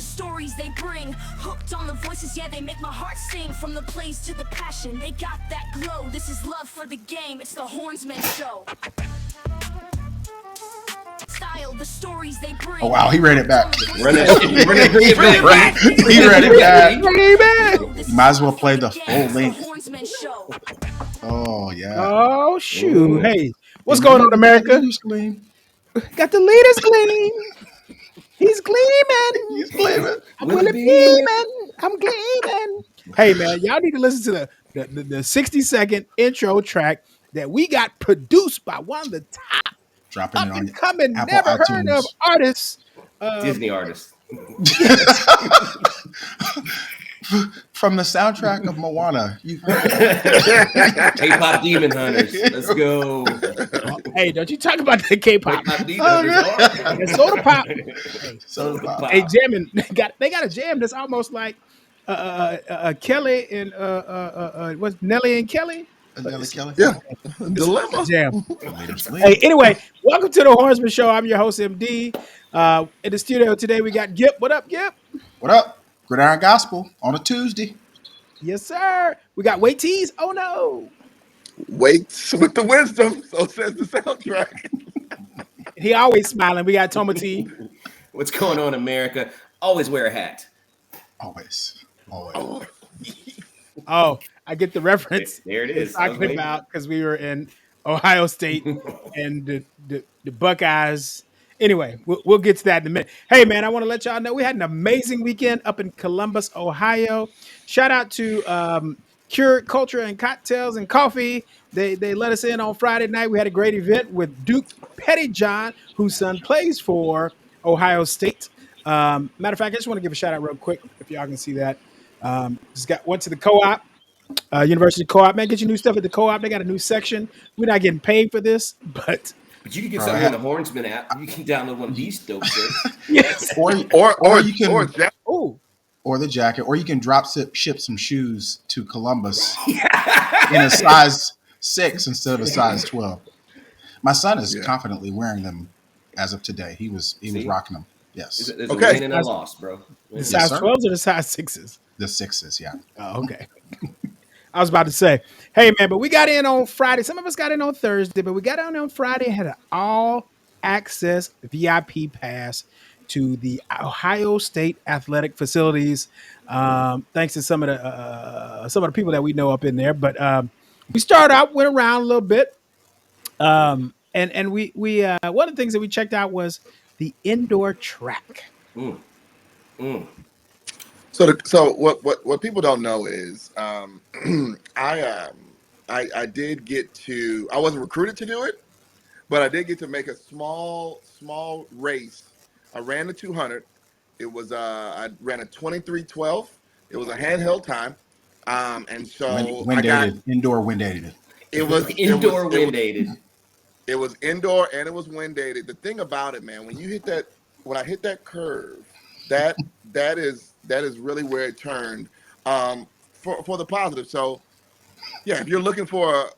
the stories they bring. Hooked on the voices, yeah, they make my heart sing. From the plays to the passion, they got that glow. This is love for the game, it's the Hornsmen show. Style, the stories they bring. Oh wow, he read it back. Run that shit back. He read it back. This You might is as well love play for the game, full it's length. The Hornsmen show. Oh yeah. Oh shoot! Ooh. Hey, what's going on, America? Got the leaders gleam. He's gleaming. He's gleaming. I'm With really the beam. beaming. I'm gleaming. Hey man, y'all need to listen to the 60-second intro track that we got produced by one of the top Dropping it up on and coming, Apple never heard of iTunes. artists. Disney artist. From the soundtrack of Moana. K-pop Demon Hunters. Let's go. Hey, don't you talk about the K-pop? K-pop Demon Hunters. And soda pop. So Hey, jamming. They got a jam that's almost like Kelly and what's Nelly and Kelly? Kelly. Yeah, dilemma. Jam. Hey, anyway, welcome to the Hornsman Show. I'm your host, MD. In the studio today, we got Gip. What up, Gip? What up? Gridiron Gospel on a Tuesday. Yes, sir. We got Wait Tees. Oh no. Waits with the wisdom, so says the soundtrack. He always smiling. We got Toma T. What's going on, America? Always wear a hat. Always. Oh, Oh, I get the reference. There it is. Talking about because we were in Ohio State and the Buckeyes. Anyway, we'll get to that in a minute. Hey, man, I want to let y'all know we had an amazing weekend up in Columbus, Ohio. Shout out to Cure Culture and Cocktails and Coffee. They let us in on Friday night. We had a great event with Duke Pettyjohn, whose son plays for Ohio State. Matter of fact, I just want to give a shout out real quick if y'all can see that. Went to the co-op. University Co-op, man, get your new stuff at the Co-op. They got a new section. We're not getting paid for this, but you can get something on the Hornsman app. You can download one of these dope shirts. yes. Or you can or the jacket, or you can ship some shoes to Columbus in a size 6 instead of a size 12. My son is confidently wearing them as of today. He was rocking them. Yes. There's a win and a loss, bro. The size 12s or the size 6s? The 6s, yeah. Oh, okay. I was about to say, hey, man, but we got in on Friday. Some of us got in on Thursday, but we got on Friday and had an all-access VIP pass to the Ohio State athletic facilities. Thanks to some of the people that we know up in there. But we started out, went around a little bit. And we one of the things that we checked out was the indoor track. So what people don't know is I did get to, I wasn't recruited to do it, but I did get to make a small race. I ran the 200. It was I ran a 23:12. It was a handheld time, and so indoor wind dated. It was indoor wind dated. It was indoor and it was wind dated. The thing about it, man, when I hit that curve, that is really where it turned for the positive. So, yeah, if you're looking for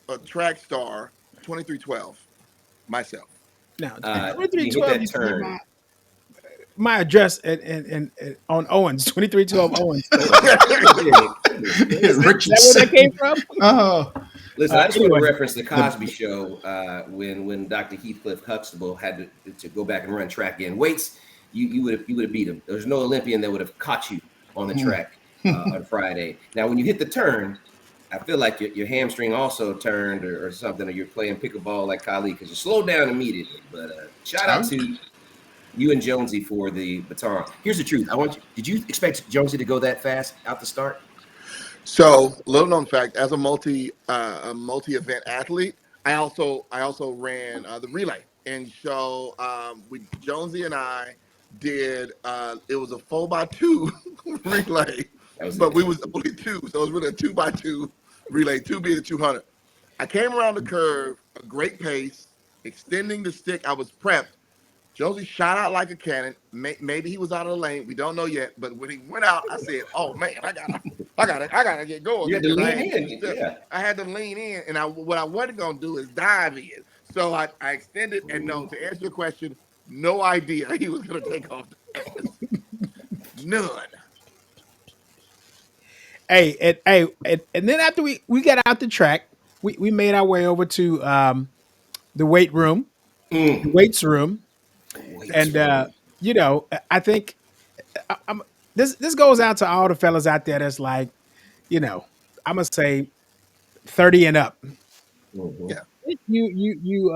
a track star, 23:12, myself. Now, 23:12 turn. My address and on Owens, 2312 Owens. Is that where that came from? Oh, listen, I just want to reference the Cosby Show when Dr. Heathcliff Huxtable had to go back and run track in weights. You would have beat him. There's no Olympian that would have caught you on the track on Friday. Now, when you hit the turn, I feel like your hamstring also turned or something, or you're playing pickleball like Kali because you slowed down immediately. But shout out to you and Jonesy for the baton. Here's the truth. Did you expect Jonesy to go that fast out the start? So, little known fact, as a multi-event athlete, I also ran the relay. And so Jonesy and I did it was a 4x2 relay, but we was only 2, so it was really a 2x2 relay, 2 being the 200. I came around the curve, a great pace, extending the stick. I was prepped. Jonesy shot out like a cannon. Maybe he was out of the lane. We don't know yet. But when he went out, I said, "Oh man, I gotta get going." You had to lean in. Yeah. I had to lean in, and what I wasn't gonna do is dive in. So I extended, and no, to answer your question, no idea he was gonna take off. None. Hey, and then after we got out the track, we made our way over to the weight room, the weights room, and I think this goes out to all the fellas out there that's like, I'm gonna say 30 and up. Yeah. You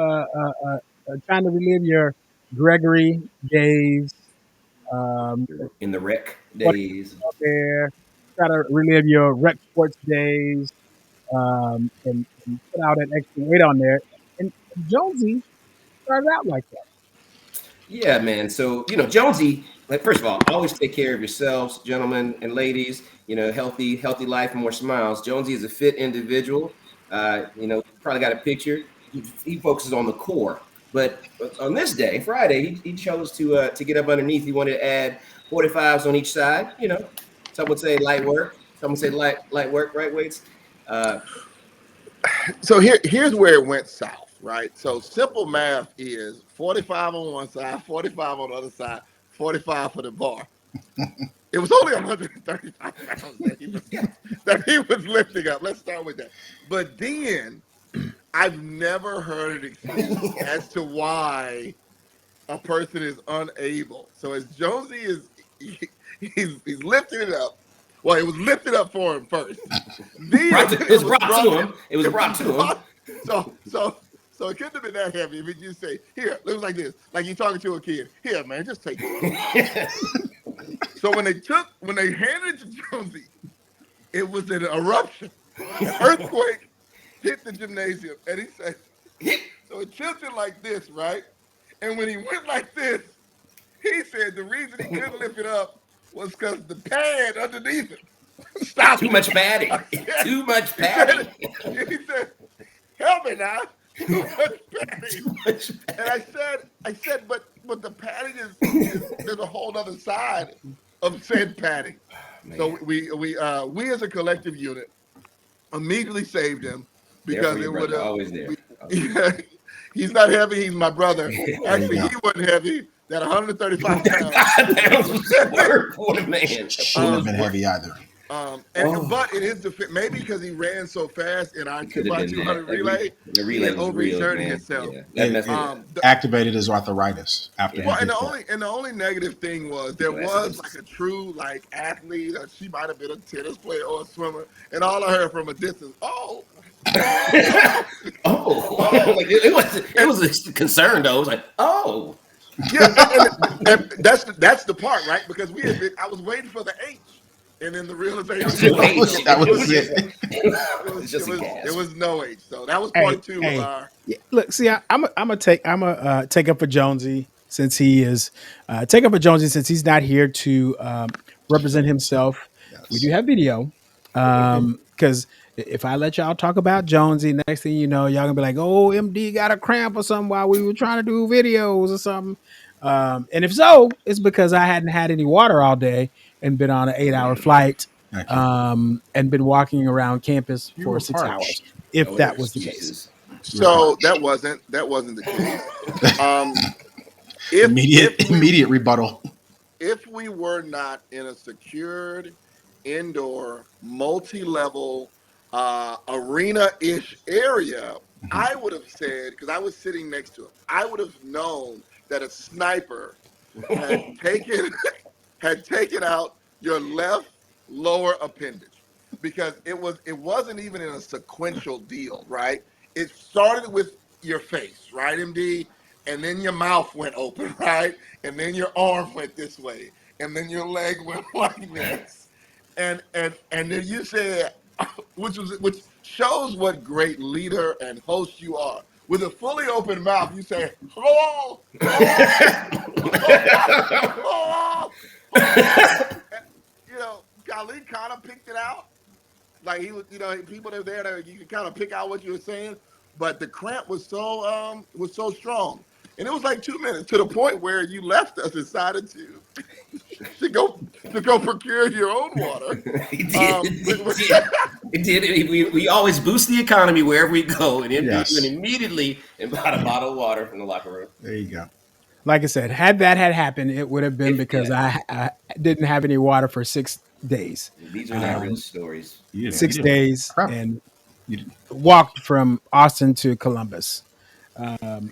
trying to relive your Gregory days, In the rec what days. out there, try to relive your rec sports days, and put out an extra weight on there. And Jonesy started out like that. Yeah, man. So, Jonesy, like, first of all, always take care of yourselves, gentlemen and ladies. Healthy life, more smiles. Jonesy is a fit individual. Probably got a picture. He focuses on the core. But on this day, Friday, he chose to get up underneath. He wanted to add 45s on each side. Some would say light work. Some would say light work, right weights. So here's where it went south, right? So simple math is 45 on one side, 45 on the other side, 45 for the bar. It was only 135 pounds that he was lifting up. Let's start with that. But then I've never heard an excuse as to why a person is unable. So as Jonesy he's lifting it up. Well, it was lifted up for him first. It was brought to him. So it couldn't have been that heavy if you just say, here, it was like this. Like you're talking to a kid. Here, man, just take it. So when they handed it to Jonesy, it was an eruption. An earthquake hit the gymnasium. And he said, so it tilted like this, right? And when he went like this, he said the reason he couldn't lift it up was because the pad underneath it stopped. Too much padding. Too much padding. He said, help me now. Too much padding. And I said, but the padding there's a whole other side of said padding. Man. So we as a collective unit immediately saved him because it would have always there. He's not heavy. He's my brother. Actually, he wasn't heavy. That 135 pounds was work for the man. Shouldn't have been heavy either. But in his defense, maybe because he ran so fast in our 2x200 relay, he had overexerted himself. Yeah. Activated his arthritis after. Well, and the only negative thing was there was like a true like athlete, or she might have been a tennis player or a swimmer, and all I heard from a distance, oh. Like it was a concern though. It was like, oh. Yeah, and that's the part, right? Because I was waiting for the H, and then the realization that was it. It was no H, so that was part two of our. Yeah, look, see, I'm gonna take up for Jonesy since he is take up for Jonesy since he's not here to represent himself. Yes. We do have video, because if I let y'all talk about Jonesy, next thing you know, y'all gonna be like, "Oh, MD got a cramp or something while we were trying to do videos or something." And if so, it's because I hadn't had any water all day and been on an 8-hour flight, and been walking around campus for 6 hours. If that was the case, so that wasn't the case. Immediate rebuttal. If we were not in a secured indoor multi-level arena-ish area, I would have said, because I was sitting next to him, I would have known that a sniper had taken out your left lower appendage, because it wasn't even in a sequential deal, right? It started with your face, right, MD? And then your mouth went open, right? And then your arm went this way, and then your leg went like this. And then you said, which shows what great leader and host you are. With a fully open mouth, you say, "Hello." Khalid kind of picked it out. Like he was, people that were there, you could kind of pick out what you were saying. But the cramp was so strong. And it was like 2 minutes, to the point where you left us, decided to go procure your own water. It did. We always boost the economy wherever we go, and immediately and bought a bottle of water from the locker room. There you go. like I said, had that had happened, it would have been because I didn't have any water for 6 days. These are not real stories. You 6 didn't days prep. and You didn't. walked from Austin to Columbus. Exactly.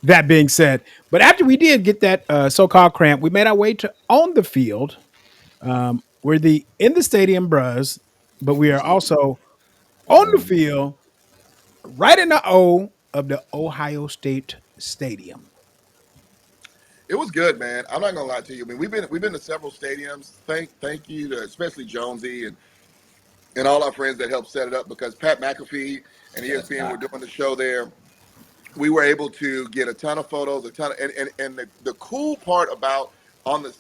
That being said, but after we did get that so-called cramp, we made our way to on the field. We're in the stadium, bros, but we are also on the field, right in the O of the Ohio State Stadium. It was good, man. I'm not gonna lie to you. I mean, we've been to several stadiums. Thank you to especially Jonesy and all our friends that helped set it up because Pat McAfee and ESPN were doing the show there. We were able to get a ton of photos, and the cool part about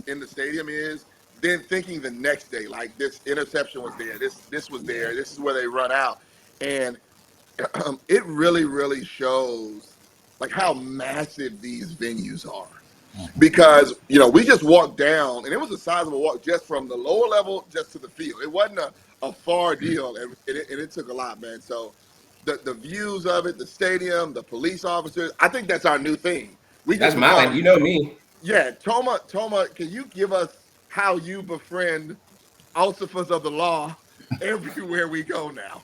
in the stadium is then thinking the next day, like this interception was there, this was there, this is where they run out. And it really shows like how massive these venues are. Because we just walked down, and it was a sizable walk just from the lower level just to the field. It wasn't a far deal, and it took a lot, man. So the views of it, the stadium, the police officers, I think that's our new thing. That's mine. You know me. Yeah, Toma, can you give us how you befriend ulcifers of the law everywhere we go now?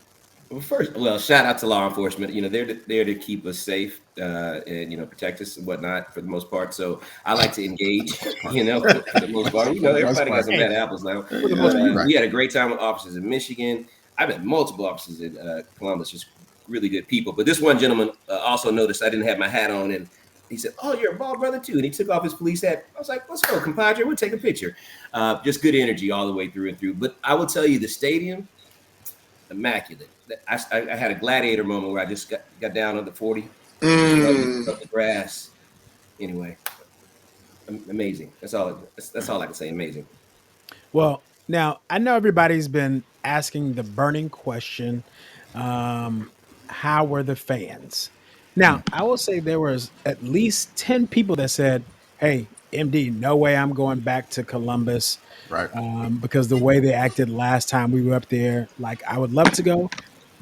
Well, shout out to law enforcement. They're there to keep us safe and protect us and whatnot for the most part. So I like to engage. For the most part. Everybody got some bad apples now. We had a great time with officers in Michigan. I've had multiple officers in Columbus, just really good people. But this one gentleman also noticed I didn't have my hat on, and he said, "Oh, you're a ball brother too." And he took off his police hat. I was like, "Let's go, compadre. We'll take a picture." Just good energy all the way through and through. But I will tell you, the stadium, immaculate. I had a gladiator moment where I just got down on the 40, up the grass. Anyway, amazing. That's all I can say. Amazing. Well, now I know everybody's been asking the burning question: how were the fans? Now, I will say there was at least 10 people that said, "Hey, MD, no way I'm going back to Columbus." Right. Because the way they acted last time we were up there, like I would love to go,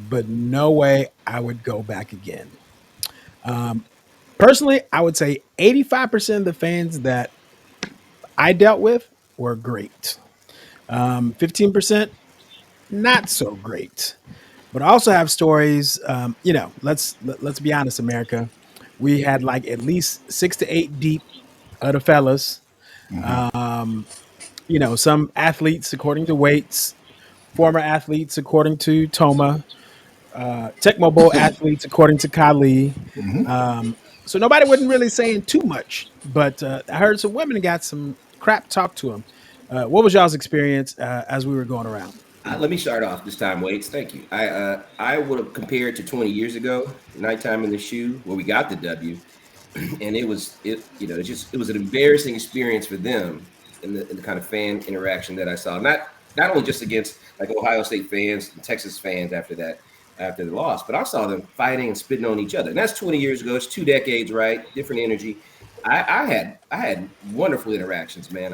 but no way I would go back again. Personally, I would say 85% of the fans that I dealt with were great. 15% not so great. But I also have stories. Let's be honest, America. We had like at least 6 to 8 deep of the fellas. Some athletes according to weights, former athletes according to Toma, Tecmo Bowl athletes according to Kali. So nobody wasn't really saying too much, but I heard some women got some crap talked to them. What was y'all's experience as we were going around? Let me start off this time, Waits. Thank you. I would have compared to 20 years ago, nighttime in the shoe, where we got the W, and it was an embarrassing experience for them in the kind of fan interaction that I saw. Not only just against like Ohio State fans and Texas fans after the loss, but I saw them fighting and spitting on each other. And that's 20 years ago. It's 2 decades, right? Different energy. I had wonderful interactions, man.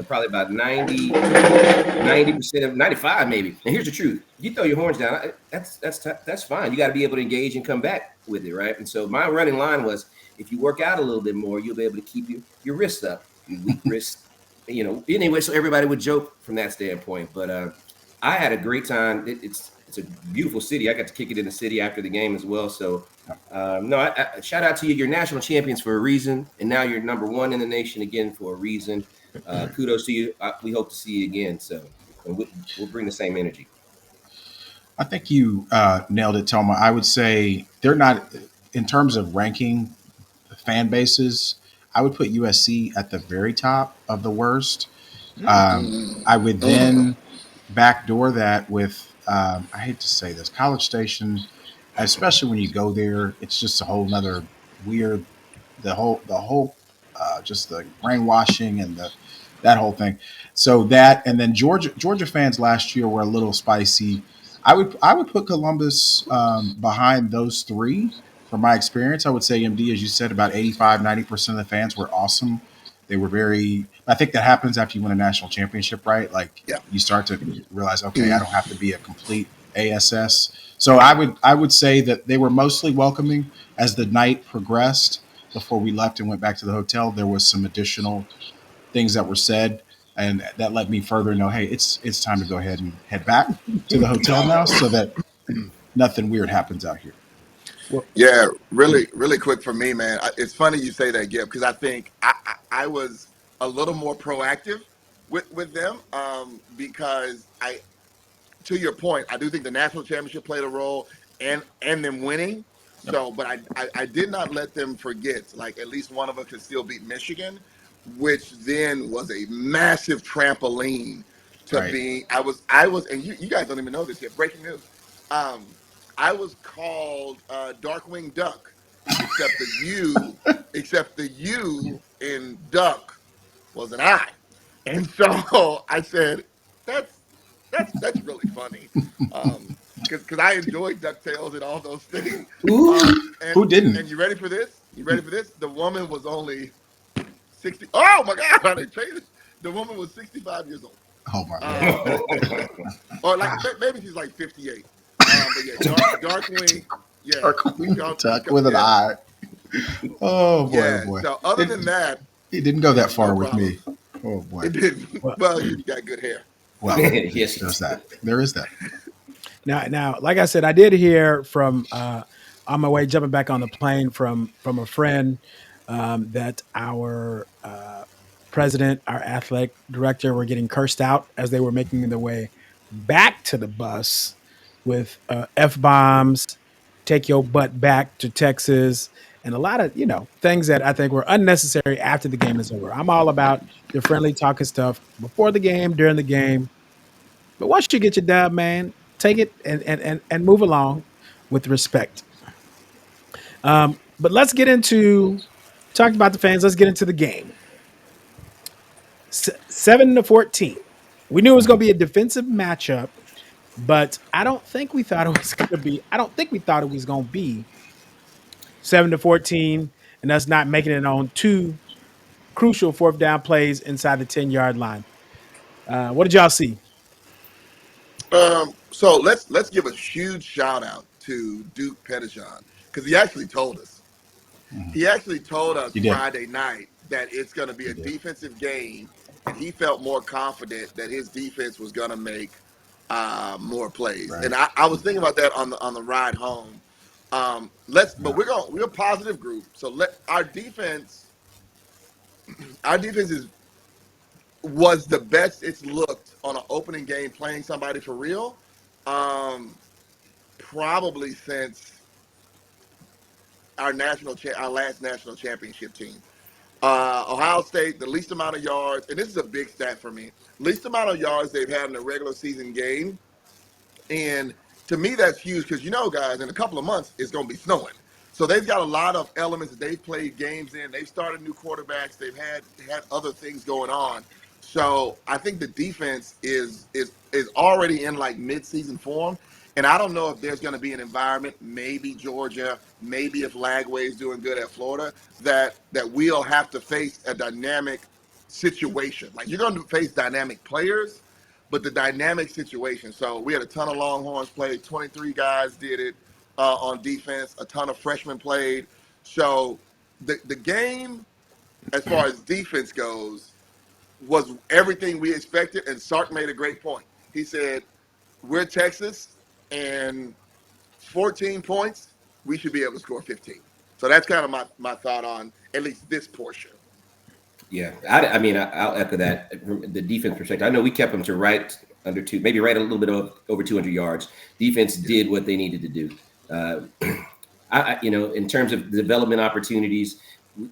Probably about 90% of 95 maybe. And here's the truth: you throw your horns down, that's fine. You got to be able to engage and come back with it, right? And so my running line was, if you work out a little bit more, you'll be able to keep your wrists up, your weak wrists. Anyway, so everybody would joke from that standpoint. But I had a great time. It's a beautiful city. I got to kick it in the city after the game as well. So, shout out to you. You're national champions for a reason, and now you're number one in the nation again for a reason. Kudos to you. We hope to see you again. So, and we'll bring the same energy. I think you nailed it, Toma. I would say they're not, in terms of ranking fan bases, I would put USC at the very top of the worst. I would then backdoor that with, I hate to say this, College Station, especially when you go there, it's just a whole nother weird, just the brainwashing and that whole thing. So that, and then Georgia fans last year were a little spicy. I would put Columbus behind those three. From my experience, I would say MD, as you said, about 85-90% of the fans were awesome. They were I think that happens after you win a national championship, right? Like you start to realize, okay, I don't have to be a complete ASS. So I would say that they were mostly welcoming as the night progressed. before we left and went back to the hotel, there was some additional things that were said, and that let me further know, hey, it's time to go ahead and head back to the hotel now, so that nothing weird happens out here. Well, Yeah, really quick for me, man. It's funny you say that, Gib, because I think I was a little more proactive with them, because to your point, I do think the national championship played a role, and them winning. So, but I did not let them forget. Like, at least one of us could still beat Michigan, which then was a massive trampoline to Right. being. And you guys don't even know this yet. Breaking news. Um, I was called Darkwing Duck, except the U in Duck was an I, and so I said, "That's that's really funny," because I enjoyed Ducktales and all those things. Who didn't? And you ready for this? You ready for this? The woman was only 60. Oh my God! I didn't change it. The woman was 65 years old. Oh my God. Or like maybe she's like 58. But yeah, Darkwing. Yeah, Duck with an eye. Oh boy, oh yeah. boy. So other than that, He didn't go that far no with problem. me. Oh boy. It didn't. Well, Well, you got good hair. Well, Yes. there's that. There is that. now, like I said, I did hear from on my way jumping back on the plane from a friend that our president, our athletic director, were getting cursed out as they were making their way back to the bus with f bombs, take your butt back to Texas, and a lot of things that I think were unnecessary after the game is over. I'm all about the friendly talking stuff before the game, during the game, but once you get your dub, man, take it and move along with respect. But let's get into talked about the fans. Let's get into the game. 7-14. We knew it was going to be a defensive matchup, but I don't think we thought it was going to be. I don't think we thought it was going to be 7-14, and us not making it on two crucial fourth down plays inside the 10-yard line. What did y'all see? So let's give a huge shout out to Duke Pettijohn, because he actually told us. He actually told us He did. Friday night that it's going to be a defensive game, and he felt more confident that his defense was going to make more plays. Right. And I was thinking about that on the ride home. But we're a positive group, so our defense was the best it's looked on an opening game playing somebody for real, probably since our last national championship team. Ohio State, the least amount of yards, and this is a big stat for me, least amount of yards they've had in a regular season game. And to me, that's huge because, guys, in a couple of months, it's going to be snowing. So they've got a lot of elements that they've played games in. They've started new quarterbacks. They've had other things going on. So I think the defense is already in like mid-season form. And I don't know if there's going to be an environment, maybe Georgia, maybe if Lagway's doing good at Florida, that we'll have to face a dynamic situation. Like, you're going to face dynamic players, but the dynamic situation. So we had a ton of Longhorns played. 23 guys did it on defense. A ton of freshmen played. So the game, as far as defense goes, was everything we expected. And Sark made a great point. He said, we're Texas, and 14 points, we should be able to score 15. So that's kind of my thought on at least this portion. Yeah, I'll echo that from the defense perspective. I know we kept them to right under two, maybe right a little bit over 200 yards. Defense did what they needed to do. In terms of development opportunities,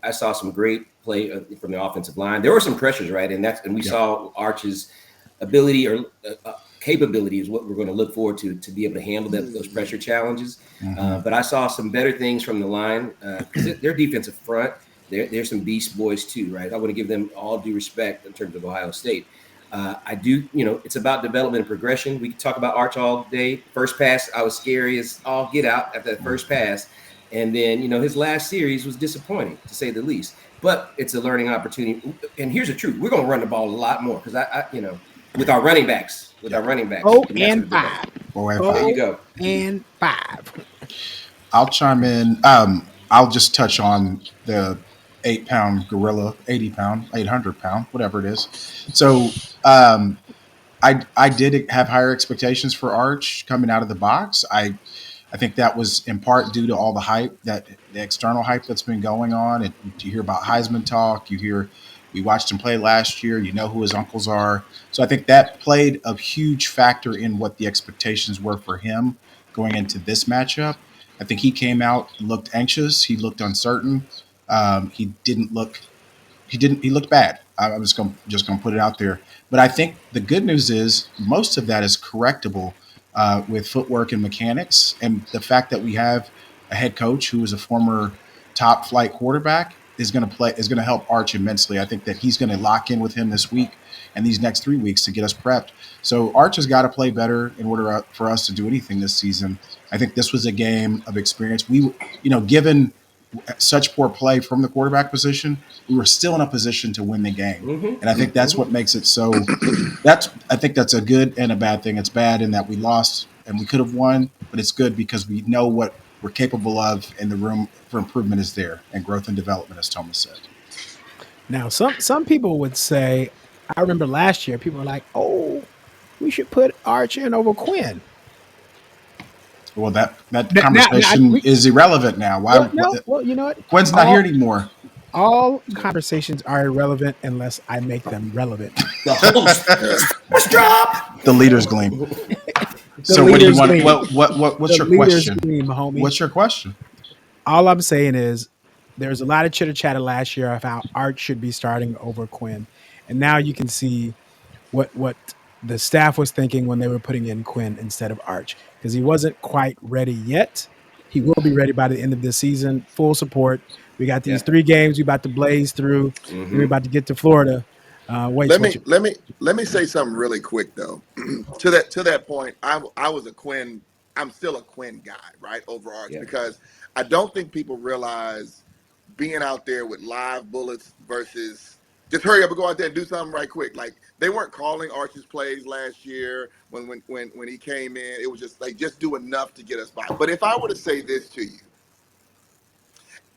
I saw some great play from the offensive line. There were some pressures, right, and we saw Arch's ability or capability is what we're going to look forward to be able to handle those pressure challenges. But I saw some better things from the line because their defensive front. There's some beast boys too, right? I want to give them all due respect in terms of Ohio State. I do, it's about development and progression. We can talk about Arch all day. First pass, I was scary as all get out after that first pass. And then, his last series was disappointing, to say the least. But it's a learning opportunity. And here's the truth. We're going to run the ball a lot more because, with our running backs. Oh, and 5. Boy, there you go. And 5. I'll chime in. I'll just touch on the 8 pound gorilla, 80 pound, 800 pound, whatever it is. So I did have higher expectations for Arch coming out of the box. I think that was in part due to all the hype, that the external hype that's been going on. And you hear about Heisman talk. You hear we watched him play last year. You know who his uncles are. So I think that played a huge factor in what the expectations were for him going into this matchup. I think he came out, looked anxious. He looked uncertain. He didn't look he looked bad. I'm just gonna put it out there. But I think the good news is most of that is correctable with footwork and mechanics, and the fact that we have a head coach who is a former top flight quarterback is going to help Arch immensely. I think that he's going to lock in with him this week and these next 3 weeks to get us prepped. So Arch has got to play better in order for us to do anything this season. I think this was a game of experience. Given such poor play from the quarterback position, we were still in a position to win the game. And I think that's what makes it so. I think that's a good and a bad thing. It's bad in that we lost and we could have won, but it's good because we know what we're capable of, and the room for improvement is there, and growth and development, as Toma said. Now, some people would say, I remember last year, people were like, "Oh, we should put Arch in over Quinn." Well, that conversation is irrelevant now. Why? Well, you know what? Quinn's not here anymore. All conversations are irrelevant unless I make them relevant. Let's drop the leader's gleam. So what do you want? What's your question? Gleam, homie. What's your question? All I'm saying is there's a lot of chitter chatter last year of how Arch should be starting over Quinn, and now you can see what the staff was thinking when they were putting in Quinn instead of Arch, because he wasn't quite ready yet. He will be ready by the end of the season. Full support. We got these 3 games we about to blaze through. We're about to get to Florida. Let me say something really quick though. to that point, I was a Quinn. I'm still a Quinn guy, right? Over Arch, because I don't think people realize being out there with live bullets versus just hurry up and go out there and do something right quick. Like, they weren't calling Arch's plays last year when he came in. It was just like, just do enough to get us by. But if I were to say this to you,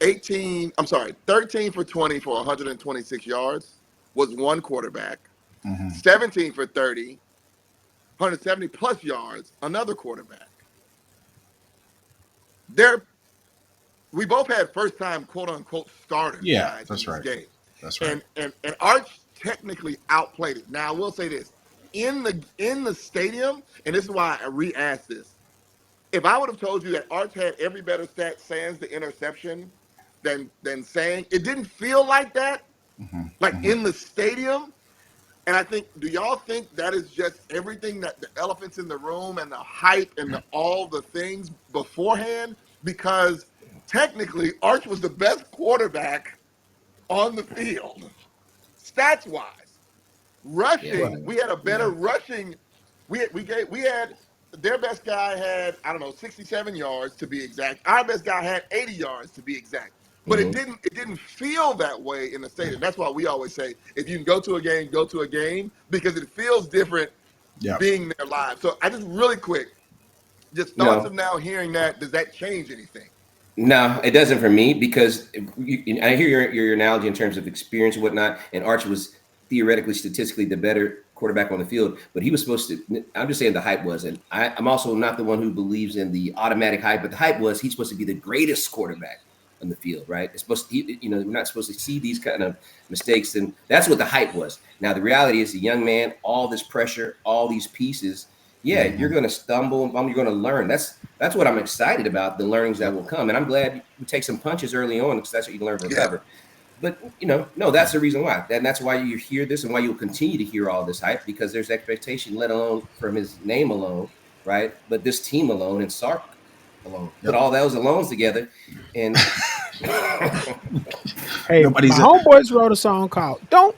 13 for 20 for 126 yards was one quarterback. 17 for 30, 170 plus yards, another quarterback. We both had first time quote unquote starters. Yeah, that's right. Game. That's right. And Arch technically outplayed it. Now I will say this. In the stadium, and this is why I re-asked this. If I would have told you that Arch had every better stat sans the interception than saying, it didn't feel like that. In the stadium. And I think, do y'all think that is just everything, that the elephants in the room and the hype and all the things beforehand? Because technically, Arch was the best quarterback on the field, stats-wise. Rushing, we had a better rushing. We had their best guy had, I don't know, 67 yards to be exact. Our best guy had 80 yards to be exact. But it didn't feel that way in the stadium. That's why we always say, if you can go to a game, because it feels different being there live. So I just really quick, just thoughts of now hearing that, does that change anything? No, it doesn't for me, because I hear your analogy in terms of experience and whatnot, and Arch was theoretically, statistically, the better quarterback on the field, but he was supposed to, I'm just saying the hype was, and I'm also not the one who believes in the automatic hype, but the hype was he's supposed to be the greatest quarterback on the field, right? It's supposed to, we're not supposed to see these kind of mistakes, and that's what the hype was. Now, the reality is, the young man, all this pressure, all these pieces, you're going to stumble, you're going to learn. That's what I'm excited about, the learnings that will come, and I'm glad you take some punches early on, because that's what you learn from cover. But, no, that's the reason why. And that's why you hear this and why you'll continue to hear all this hype, because there's expectation, let alone from his name alone, right? But this team alone and Sark alone. Put all those alones together. And hey, my homeboys wrote a song called Don't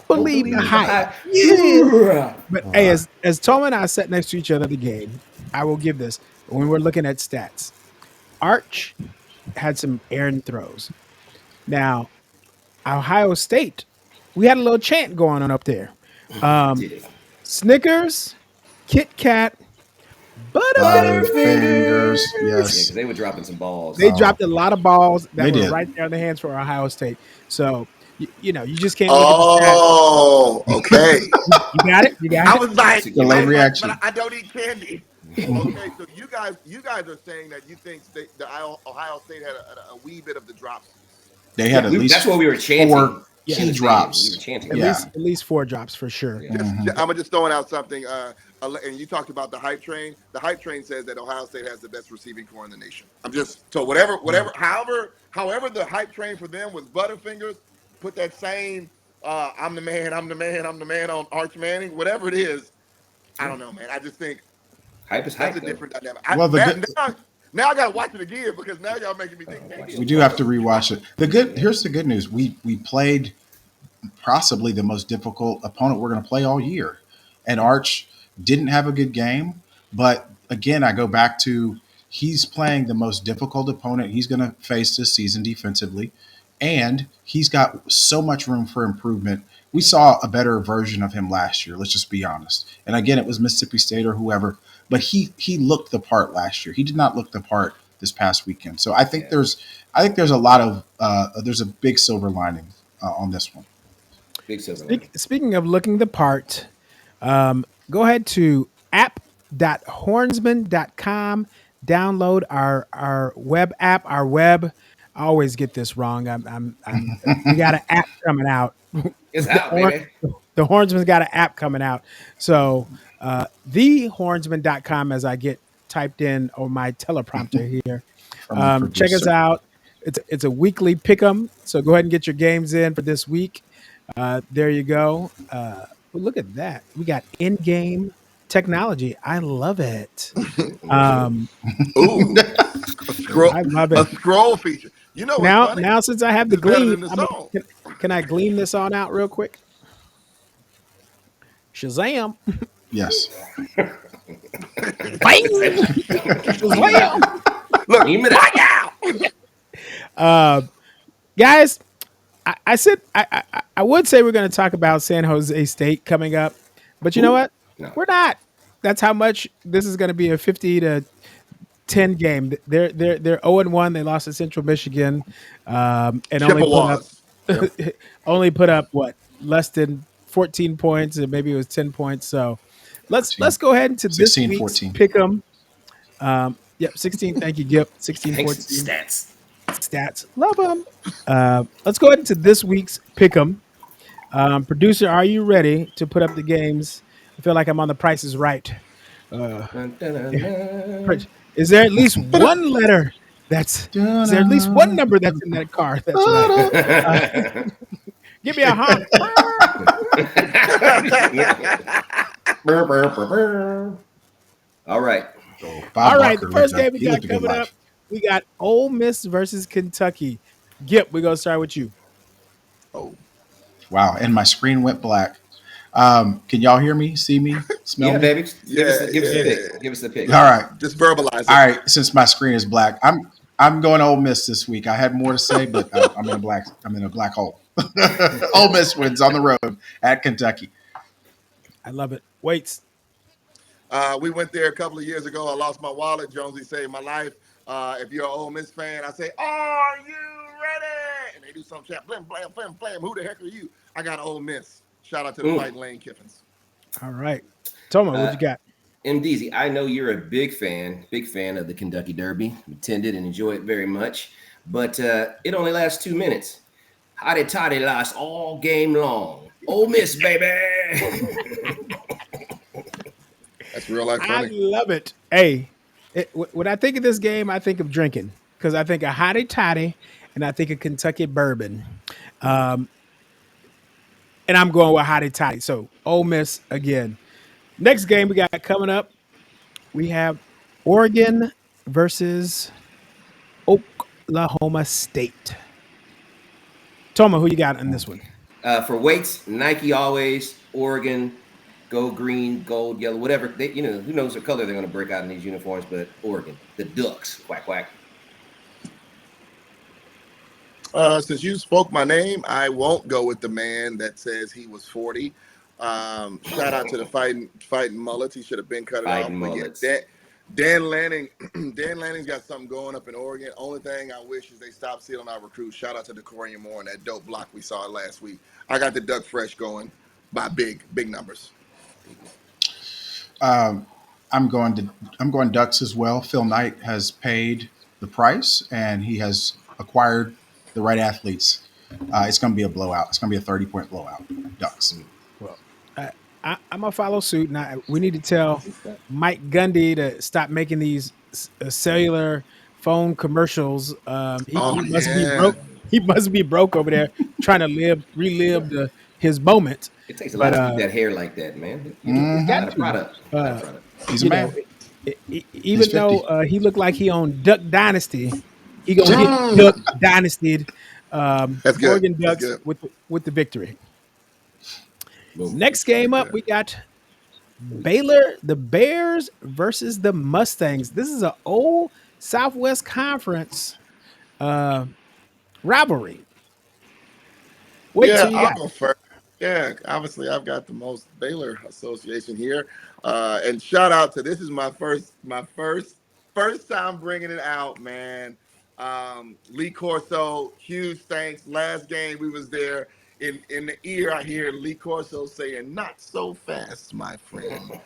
Believe the Hype. Yeah. But hey, as Toma and I sat next to each other at the game, I will give this. When we're looking at stats, Arch had some errant throws. Now, Ohio State, we had a little chant going on up there. Snickers, Kit Kat, Butterfingers. Yeah, Yes. because they were dropping some balls. They dropped a lot of balls that They were did. right there in the hands for Ohio State. So, you just can't look at the Oh, okay. stats. You got it? You got I it? was like, Delayed reaction. but I don't eat candy. Okay, so you guys are saying that you think Ohio State had a wee bit of the drops. They had at least that's what we were chanting. 4 key drops. We were chanting. At least 4 drops for sure. Yeah. I'm just throwing out something. And you talked about the hype train. The hype train says that Ohio State has the best receiving core in the nation. I'm just so whatever, however the hype train for them was Butterfingers. Put that same I'm the man on Arch Manning. Whatever it is, I don't know, man. I just think hype is hype. That's a different dynamic. Now I gotta watch it again because now y'all making me think. We do have to rewatch it. Here's the good news. We played possibly the most difficult opponent we're going to play all year, and Arch didn't have a good game. But again, I go back to he's playing the most difficult opponent he's going to face this season defensively, and he's got so much room for improvement. We saw a better version of him last year. Let's just be honest. And again, it was Mississippi State or whoever, but he looked the part last year. He did not look the part this past weekend. So I think there's a lot of there's a big silver lining on this one. Big silver lining. Speaking of looking the part, go ahead to app.hornsmen.com. Download our web app. Our web. I always get this wrong. We got an app coming out. It's out, baby. The Hornsman's got an app coming out. So thehornsman.com as I get typed in on my teleprompter here. Check us out. It's a weekly pick'em. So go ahead and get your games in for this week. There you go. Look at that. We got in-game technology. I love it. Ooh, I love it. A scroll feature. You know what's funny? Now since I have the gleam, can I gleam this on out real quick? Shazam! Yes. Bang! Shazam! Look, guys, I said I would say we're going to talk about San Jose State coming up, but you know what? No. We're not. That's how much this is going to be a 50-10 game. They're 0-1. They lost to Central Michigan, and only put up what, less than 14 points, and maybe it was 10 points. So let's go ahead into 16, this week's 14. pick'em. Yep, 16. Thank you, Gip. 16, 14. Stats. Love them. Let's go ahead into this week's pick'em. Producer, are you ready to put up the games? I feel like I'm on The Price is Right. Is there at least one letter is there at least one number that's in that car? That's right. Give me a honk. All right. Bob All right. Barker The first looked game we got coming up, we got Ole Miss versus Kentucky. Gip, we're going to start with you. Oh, wow. And my screen went black. Can y'all hear me, see me, smell me? Baby. Give us the pick. Give us the pick. All right. Just verbalize it. All right. Since my screen is black, I'm going Ole Miss this week. I had more to say, but I'm in a black hole. Ole Miss wins on the road at Kentucky. I love it. Waits. We went there a couple of years ago. I lost my wallet. Jonesy saved my life. If you're an Ole Miss fan, I say, "Are you ready?" And they do some chat. Blam, blam, blam, blam. Who the heck are you? I got Ole Miss. Shout out to the Fighting Lane Kiffins. All right. Toma, what you got? MDZ, I know you're a big fan of the Kentucky Derby. Attended and enjoy it very much. But it only lasts 2 minutes. Hotty toddy lasts all game long. Ole Miss, baby. That's real life funny. I love it. Hey, when I think of this game, I think of drinking because I think of hotty toddy and I think of Kentucky bourbon. And I'm going with hotty toddy. So Ole Miss again. Next game we got coming up, we have Oregon versus Oklahoma State. Toma, who you got in this one? For weights, Nike always, Oregon, go green, gold, yellow, whatever. Who knows what color they're going to break out in these uniforms, but Oregon, the Ducks, quack, quack. Since you spoke my name, I won't go with the man that says he was 40. Shout out to the fighting mullets. He should have been cut it off. But yeah, Dan Lanning, Dan Lanning's got something going up in Oregon. Only thing I wish is they stop stealing our recruits. Shout out to DeCorian Moore and that dope block we saw last week. I got the Duck Fresh going by big numbers. I'm going Ducks as well. Phil Knight has paid the price, and he has acquired the right athletes. It's going to be a blowout. It's going to be a 30-point blowout. Ducks. Well, I'm gonna follow suit. Now we need to tell Mike Gundy to stop making these cellular phone commercials. He must be broke. He must be broke over there trying to relive his moment. It takes a lot to keep that hair like that, man. He's got a product. He's a man. Even though he looked like he owned Duck Dynasty, he gonna get Duck Dynasty. Oregon Ducks with the victory. Next game up, we got Baylor, the Bears versus the Mustangs. This is an old Southwest Conference rivalry. I'll go first. Yeah, obviously I've got the most Baylor association here, and shout out to this is my first time bringing it out, man. Lee Corso, huge thanks. Last game we was there. In the ear, I hear Lee Corso saying, "Not so fast, my friend."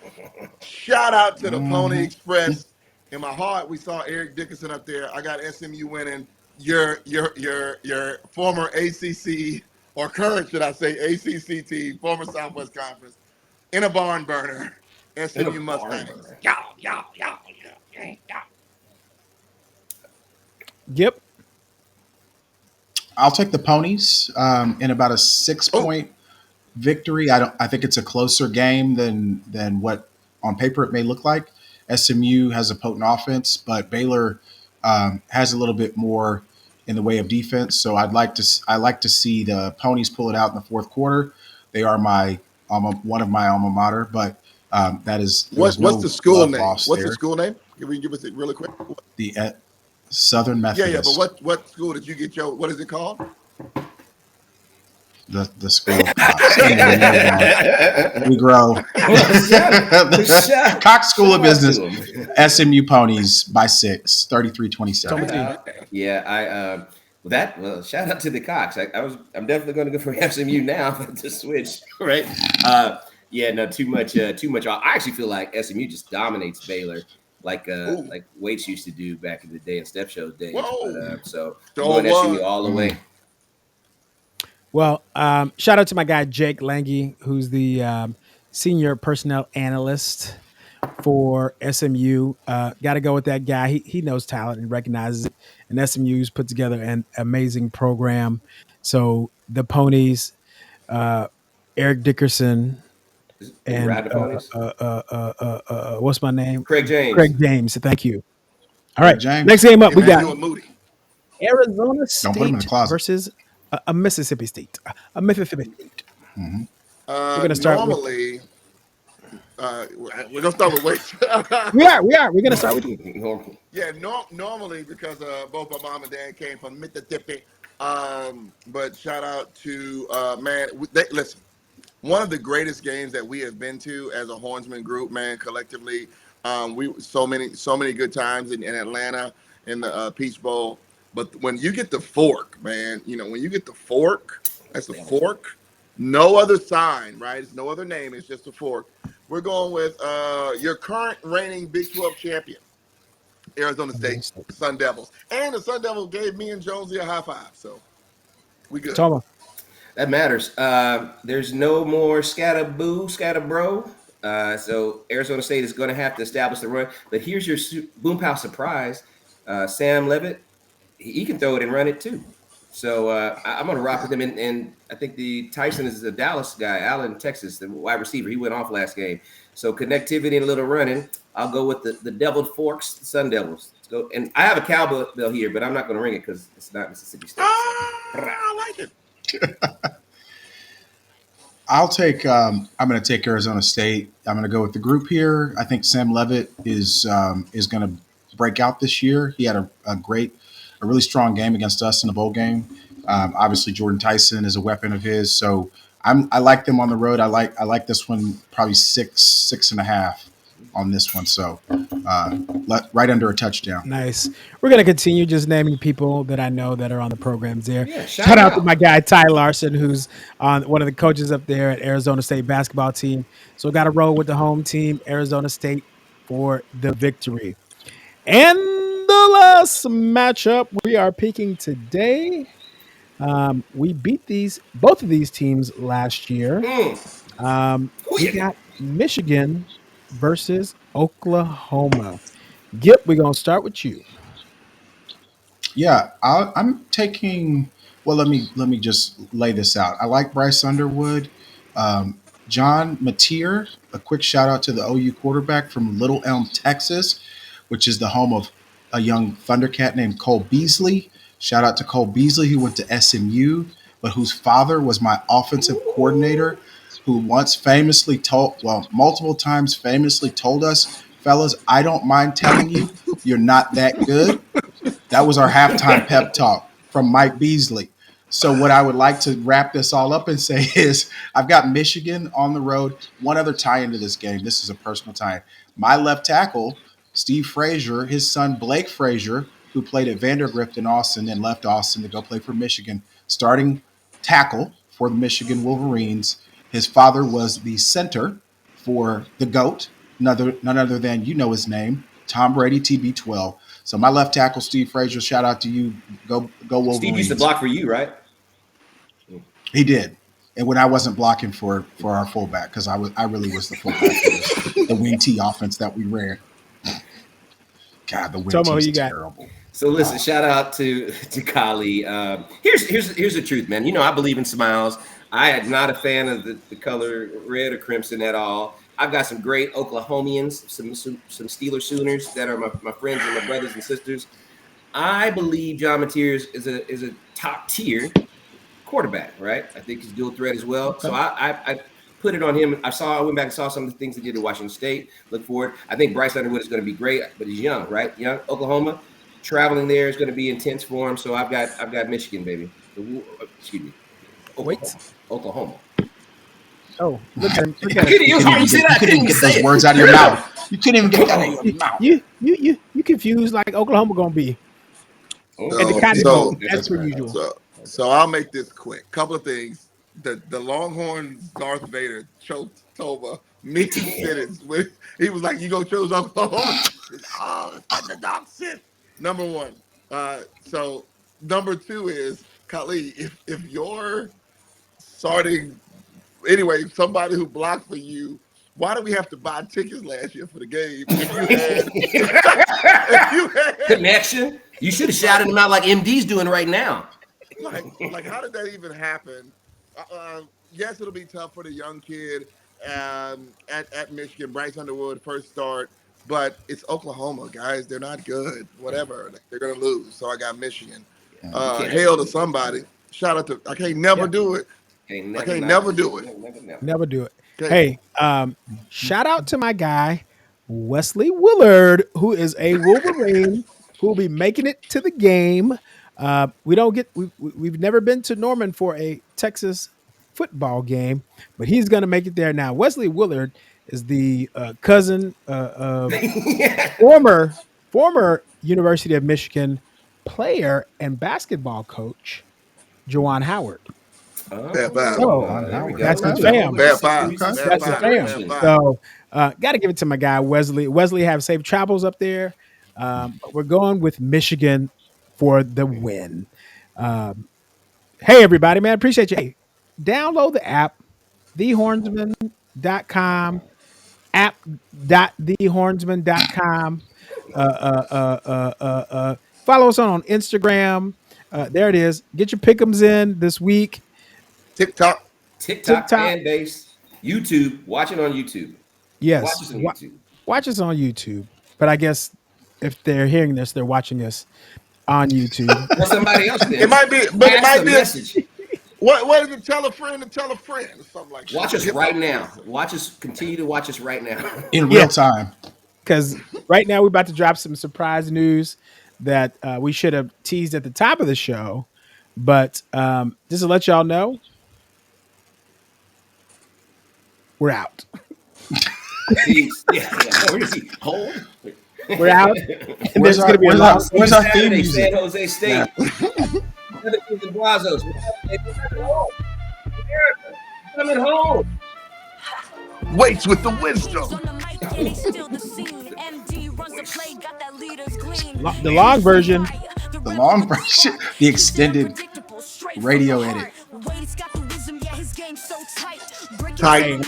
Shout out to the Pony Express. In my heart, we saw Eric Dickerson up there. I got SMU winning. Your former ACC, or current, should I say, ACC team, former Southwest Conference, in a barn burner. SMU Mustangs. Yep. I'll take the Ponies in about a 6-point victory. I think it's a closer game than what on paper it may look like. SMU has a potent offense, but Baylor has a little bit more in the way of defense. So I like to see the Ponies pull it out in the fourth quarter. They are one of my alma mater, but that is what's the school name? What's the school name? Can we give us it really quick? The Southern Methodist. Yeah, but what school did you get what is it called? The school of Cox. We grow. Cox School of Business. SMU Ponies by 6, 33-27. Yeah, shout out to the Cox. I'm definitely going to go for SMU now to switch, right? Too much. I actually feel like SMU just dominates Baylor. Like Waits used to do back in the day in Step Show's days. So going SMU all the way. Well, shout out to my guy Jake Lange, who's the senior personnel analyst for SMU. Got to go with that guy. He knows talent and recognizes it. And SMU's put together an amazing program. So the Ponies, Eric Dickerson. And what's my name? Craig James. Craig James. Thank you. All right. Next game up, we got Arizona State versus a Mississippi State. A Mississippi State. Mm-hmm. We're gonna start. Normally, we're gonna start with Waits. we are. We're gonna start with you. Yeah. Normally, because both my mom and dad came from Mississippi. But shout out to listen. One of the greatest games that we have been to as a Hornsmen group, man, collectively. We so many good times in Atlanta in the Peach Bowl. But when you get the fork, man, when you get the fork, that's a fork. No other sign, right? It's no other name. It's just a fork. We're going with your current reigning Big 12 champion, Arizona State Sun Devils. And the Sun Devils gave me and Jonesy a high five. So we good. Toma. That matters. There's no more scatterbro. So Arizona State is going to have to establish the run. But here's your boom pow surprise. Sam Levitt, he can throw it and run it too. So I'm going to rock with him. And I think the Tyson is the Dallas guy, Allen, Texas, the wide receiver. He went off last game. So connectivity and a little running. I'll go with the Deviled Forks, the Sun Devils. Let's go. And I have a cowbell here, but I'm not going to ring it because it's not Mississippi State. I like it. I'm going to take Arizona State. I'm going to go with the group here. I think Sam Levitt is going to break out this year. He had a really strong game against us in the bowl game. Obviously, Jordan Tyson is a weapon of his. So I like them on the road. I like this one probably 6.5. on this one. So right under a touchdown. Nice. We're going to continue just naming people that I know that are on the programs there. Yeah, Shout out to my guy, Ty Larson, who's on one of the coaches up there at Arizona State basketball team. So got to roll with the home team, Arizona State, for the victory. And the last matchup we are picking today. We beat both of these teams last year. We got Michigan versus Oklahoma. Gip, we're going to start with you. Yeah, I'm taking. Well, let me just lay this out. I like Bryce Underwood, John Mateer. A quick shout out to the OU quarterback from Little Elm, Texas, which is the home of a young Thundercat named Cole Beasley. Shout out to Cole Beasley, who went to SMU, but whose father was my offensive coordinator, who once famously multiple times famously told us, fellas, I don't mind telling you, you're not that good. That was our halftime pep talk from Mike Beasley. So what I would like to wrap this all up and say is I've got Michigan on the road. One other tie into this game. This is a personal tie. My left tackle, Steve Frazier, his son Blake Frazier, who played at Vandergrift in Austin and left Austin to go play for Michigan, starting tackle for the Michigan Wolverines. His father was the center for the GOAT, none other than, you know his name, Tom Brady, TB12. So my left tackle, Steve Frazier, shout out to you. Go Wolverines. Steve used to block for you, right? He did. And when I wasn't blocking for our fullback, because I really was the fullback for the wing T offense that we ran. God, the wing T is terrible. So listen, shout out to Kali. Here's the truth, man. You know, I believe in smiles. I am not a fan of the color red or crimson at all. I've got some great Oklahomians, some Steeler Sooners that are my friends and my brothers and sisters. I believe John Mateer is a top tier quarterback, right? I think he's dual threat as well. Okay. So I put it on him. I went back and saw some of the things he did at Washington State. Look forward. I think Bryce Underwood is going to be great, but he's young, right? Young Oklahoma. Traveling there is going to be intense for him. So I've got Michigan, baby. Excuse me. Oklahoma. Oh, look at him. You couldn't even get those words out of your mouth. You couldn't even get that out of your mouth. You confused like Oklahoma gonna be. That's per usual. So I'll make this quick. Couple of things. The Longhorns Darth Vader choked Toma mid-sentence. He was like, "You gonna choose Oklahoma?" Oh, that's the dog shit. Number one. So number two is Kali. If you're starting. Anyway, somebody who blocked for you, why do we have to buy tickets last year for the game? If you had connection, you should have shouted him out like MD's doing right now. Like how did that even happen? Yes, it'll be tough for the young kid at Michigan. Bryce Underwood, first start, but it's Oklahoma, guys. They're not good. Whatever, they're gonna lose. So I got Michigan. Hail to somebody. Shout out to. I can't never do it. Never do it. Never do it. Okay. Hey, shout out to my guy, Wesley Willard, who is a Wolverine who will be making it to the game. We've never been to Norman for a Texas football game, but he's going to make it there now. Wesley Willard is the cousin of former University of Michigan player and basketball coach, Juwan Howard. That's the fam. That's the fam. So got to give it to my guy Wesley. Wesley have safe travels up there. But we're going with Michigan for the win. Hey everybody, man, appreciate you. Hey, download the app, thehornsman.com, app.thehornsman.com. Follow us on Instagram. There it is. Get your pick'ems in this week. TikTok fan base, YouTube. Watch it on YouTube. Yes, watch us on YouTube. Watch us on YouTube. But I guess if they're hearing this, they're watching us on YouTube. Well, somebody else did. It might be, but it might be a message. What is it? Tell a friend to tell a friend, or something like that. Watch us right now. Continue to watch us right now in real time. Because right now we're about to drop some surprise news that we should have teased at the top of the show, but just to let y'all know. We're out. Peace. Yeah. Where is he? Hold. We're out. And Where's there's our, going to be a where's long our, where's our theme Saturday, music? San Jose State. The Brazos. Coming home. Waits with the wisdom. The long version. The long version, the extended radio edit. Tight.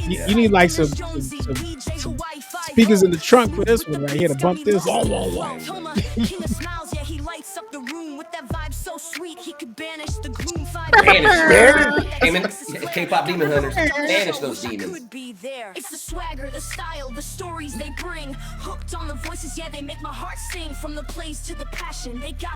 You need like some speakers in the trunk for this one right here to bump this. Toma, king of smiles, yeah, he lights up the room with that vibe so sweet he could banish the gloom. K-pop demon hunters. Banish those demons. It's the swagger, the style, the stories they bring. Hooked on the voices, yeah, they make my heart sing. From the plays to the passion, they got